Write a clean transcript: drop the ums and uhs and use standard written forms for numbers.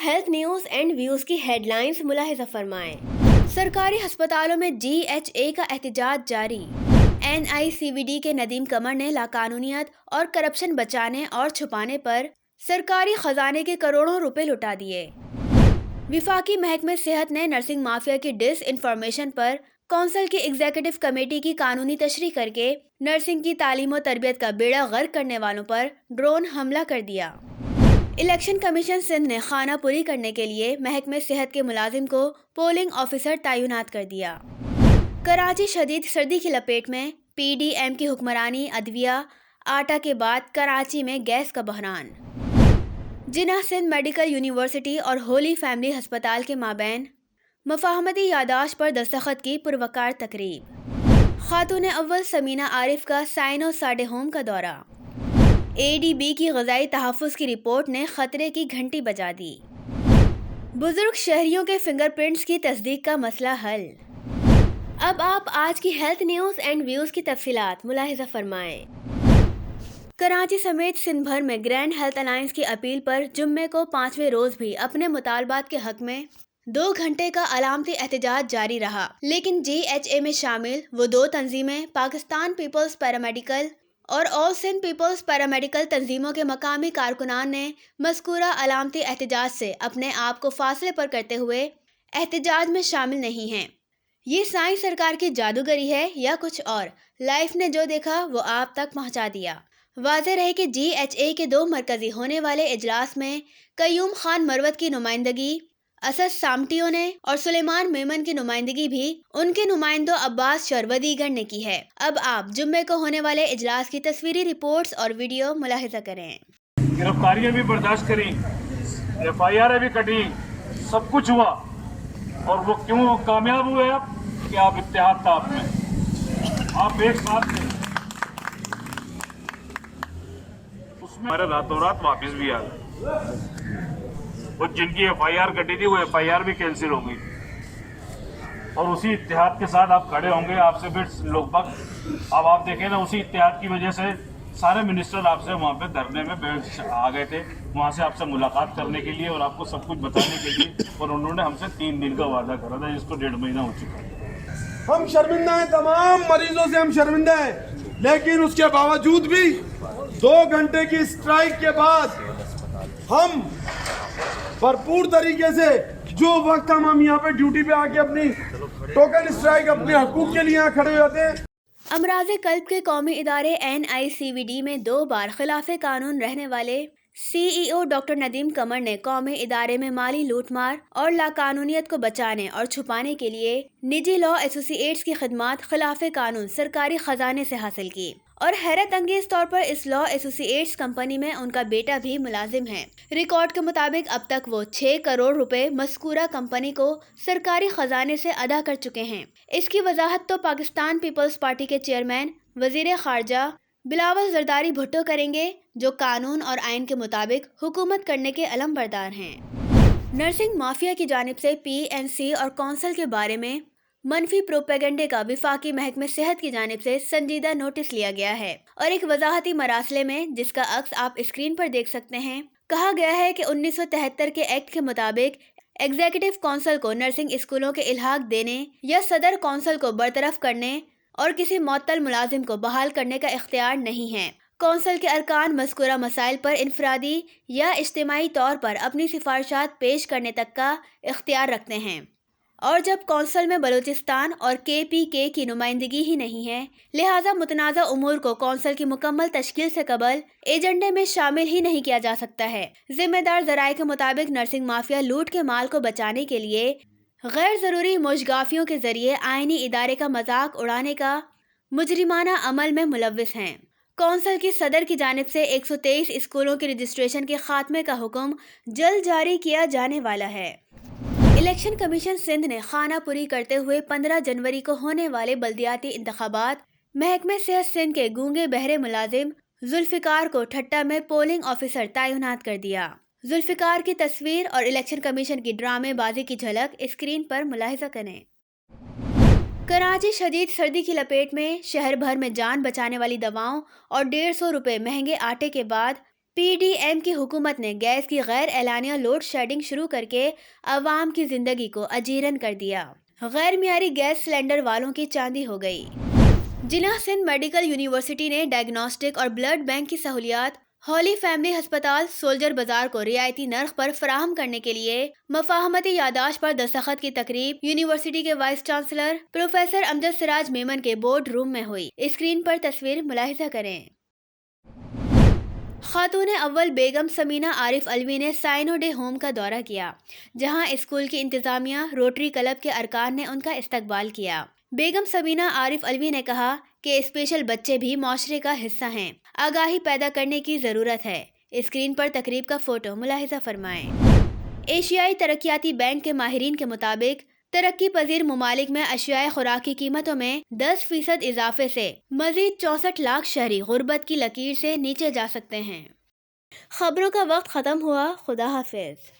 Health news and views की headlines मुलाहिजा फरमाएं। सरकारी अस्पतालों में GHA का एहतजाज जारी। NICVD के नदीम कमर ने लाकानूनियत और करप्शन बचाने और छुपाने पर सरकारी खजाने के करोड़ों रुपए लुटा दिए। विफाकी महकमे सेहत ने नर्सिंग माफिया की डिस इन्फॉर्मेशन पर कौंसिल की एग्जीक्यूटिव कमेटी की कानूनी तशरीह करके नर्सिंग की तालीम और तरबियत का बेड़ा गर्क करने वालों पर ड्रोन हमला कर दिया। इलेक्शन कमीशन सिंध ने खाना पूरी करने के लिए महकमे सेहत के मुलाजिम को पोलिंग ऑफिसर तैनात कर दिया। कराची शदीद सर्दी की लपेट में, PDM की हुक्मरानी, अदविया, आटा के बाद कराची में गैस का बहरान। जिन्ना सिंध मेडिकल यूनिवर्सिटी और होली फैमिली अस्पताल के माबैन मफाहमती यादाश्त पर दस्तखत की पुरवकार तकरीब। खातून अव्वल समीना आरिफ का साइनो साडे होम का दौरा। ADB की ग़िज़ाई तहफ़्फ़ुज़ की रिपोर्ट ने खतरे की घंटी बजा दी। बुजुर्ग शहरियों के फिंगरप्रिंट्स की तस्दीक का मसला हल। अब आप आज की हेल्थ न्यूज़ एंड व्यूज़ की तफसीलात मुलाहिजा फरमाएं। कराची समेत सिंध भर में ग्रैंड हेल्थ अलायंस की अपील पर जुम्मे को 5वें रोज भी अपने मुतालबात के हक में 2 घंटे का अलामती एहतजाज जारी रहा, लेकिन GHA में शामिल वो 2 तंजीमें पाकिस्तान पीपल्स पैरामेडिकल और ऑल सिंध पीपल्स पैरामेडिकल तंजीमों के मकामी कारकुनान ने मज़कूरा अलामती एहतजाज से अपने आप को फासले पर करते हुए एहतजाज में शामिल नहीं हैं। ये साइंस सरकार की जादूगरी है या कुछ और, लाइफ ने जो देखा वो आप तक पहुंचा दिया। वाज़ेह रहे कि GHA के 2 मरकजी होने वाले इजलास में कयूम खान मरवत की नुमाइंदगी, असद सामटियों ने और सुलेमान मेमन की नुमाइंदगी भी उनके नुमाइंदों अब्बास शरवदीगर ने की है। अब आप जुम्मे को होने वाले इजलास की तस्वीरी रिपोर्ट्स और वीडियो मुलाहिजा करें। गिरफ्तारियां भी बर्दाश्त करी, FIR भी कटी, सब कुछ हुआ, और वो क्यों कामयाब हुए? आप कि आप इत्तेहाद था आप में, आप एक साथ थे, उसमें हमारे रातों रात वापस भी आ गए। और जिनकी FIR कटी थी वो FIR भी कैंसिल हो गई, और उसी इत्तेहाद के साथ आप खड़े होंगे। आपसे फिर लोग अब आप देखें ना, उसी इत्तेहाद की वजह से सारे मिनिस्टर आपसे वहाँ पे धरने में बैठ आ गए थे, वहाँ से आपसे मुलाकात करने के लिए और आपको सब कुछ बताने के लिए, और उन्होंने हमसे 3 दिन का वादा करा था, जिसको 1.5 महीना हो चुका है। हम शर्मिंदा हैं, तमाम मरीजों से हम शर्मिंदा हैं, लेकिन उसके बावजूद भी 2 घंटे की स्ट्राइक के बाद हम भरपूर तरीके से जो वक्त हम यहाँ पे ड्यूटी पे आके अपनी टोकन स्ट्राइक अपने हकूक के लिए यहाँ खड़े होते हैं। अमराज़े कल्ब के कौमी इदारे NICVD में 2 बार खिलाफ कानून रहने वाले CEO डॉक्टर नदीम कमर ने कौमी इदारे में माली लूटमार और लाकानूनियत को बचाने और छुपाने के लिए निजी लॉ एसोसिएट्स की खिदमात खिलाफ कानून सरकारी खजाने से हासिल की, और हैरत अंगेज तौर पर इस लॉ एसोसिएट्स कंपनी में उनका बेटा भी मुलाजिम है। रिकॉर्ड के मुताबिक अब तक वो 6 करोड़ रुपए मज़कूरा कंपनी को सरकारी खजाने से अदा कर चुके हैं। इसकी वजाहत तो पाकिस्तान पीपल्स पार्टी के चेयरमैन वजीर खारजा बिलावल जरदारी भुट्टो करेंगे, जो कानून और आइन के मुताबिक हुकूमत करने के अलमबरदार हैं। नर्सिंग माफिया की जानिब से PNC और कौंसिल के बारे में मनफी प्रोपेगेंडे का विफाकी महकमे सेहत की जानिब से संजीदा नोटिस लिया गया है, और एक वजाहती मरासले में, जिसका अक्स आप स्क्रीन पर देख सकते हैं, कहा गया है कि 1973 के एक्ट के मुताबिक एग्जीक्यूटिव कौंसिल को नर्सिंग स्कूलों के इल्हाक देने या सदर कौंसिल को बरतरफ करने और किसी मुअत्तल मुलाजिम को बहाल करने का इख्तियार नहीं है। कौंसिल के अरकान मज़कूरा मसाइल पर इनफरादी या इज्तिमाई तौर पर अपनी सिफारिशात पेश करने तक का इख्तियार रखते हैं, और जब कौंसिल में बलूचिस्तान और KPK की नुमाइंदगी ही नहीं है, लिहाजा मुतनाज़ा उमूर को कौंसिल की मुकम्मल तश्कील से कबल एजेंडे में शामिल ही नहीं किया जा सकता है। जिम्मेदार ज़राए के मुताबिक नर्सिंग माफिया लूट के माल को बचाने के लिए गैर ज़रूरी मोशगाफियों के ज़रिए आइनी इदारे का मजाक उड़ाने का मुजरिमाना अमल में मुलव्विस हैं। कौंसिल की सदर की जानिब से 123 स्कूलों के रजिस्ट्रेशन के खात्मे का हुक्म जल्द जारी किया जाने वाला है। इलेक्शन कमीशन सिंध ने खाना पूरी करते हुए 15 जनवरी को होने वाले बल्दियाती इंतखाबात महकमे सेहत सिंध के गूंगे बहरे मुलाजिम जुल्फिकार को ठट्टा में पोलिंग ऑफिसर तैनात कर दिया। जुल्फिकार की तस्वीर और इलेक्शन कमीशन की ड्रामेबाजी की झलक स्क्रीन पर मुलाहिजा करें। कराची शदीद सर्दी की लपेट में, शहर भर में जान बचाने वाली दवाओं और 150 रुपए महंगे आटे के बाद PDM کی حکومت نے گیس کی غیر اعلانیہ لوڈ شیڈنگ شروع کر کے عوام کی زندگی کو اجیرن کر دیا۔ غیر معیاری گیس سلنڈر والوں کی چاندی ہو گئی۔ جناح سندھ میڈیکل یونیورسٹی نے ڈائگنوسٹک اور بلڈ بینک کی سہولیات ہولی فیملی ہسپتال سولجر بازار کو رعایتی نرخ پر فراہم کرنے کے لیے مفاہمتی یادداشت پر دستخط کی تقریب یونیورسٹی کے وائس چانسلر پروفیسر امجد سراج میمن کے بورڈ روم میں ہوئی۔ اسکرین پر تصویر ملاحظہ کریں۔ خاتون اول بیگم سمینہ عارف الوی نے سائنو ڈے ہوم کا دورہ کیا، جہاں اسکول کی انتظامیہ روٹری کلب کے ارکان نے ان کا استقبال کیا۔ بیگم سمینہ عارف الوی نے کہا کہ اسپیشل بچے بھی معاشرے کا حصہ ہیں، آگاہی پیدا کرنے کی ضرورت ہے۔ اسکرین پر تقریب کا فوٹو ملاحظہ فرمائیں۔ ایشیائی ترقیاتی بینک کے ماہرین کے مطابق ترقی پذیر ممالک میں اشیاء خوراک کی قیمتوں میں 10% اضافے سے مزید 64 لاکھ شہری غربت کی لکیر سے نیچے جا سکتے ہیں۔ خبروں کا وقت ختم ہوا۔ خدا حافظ۔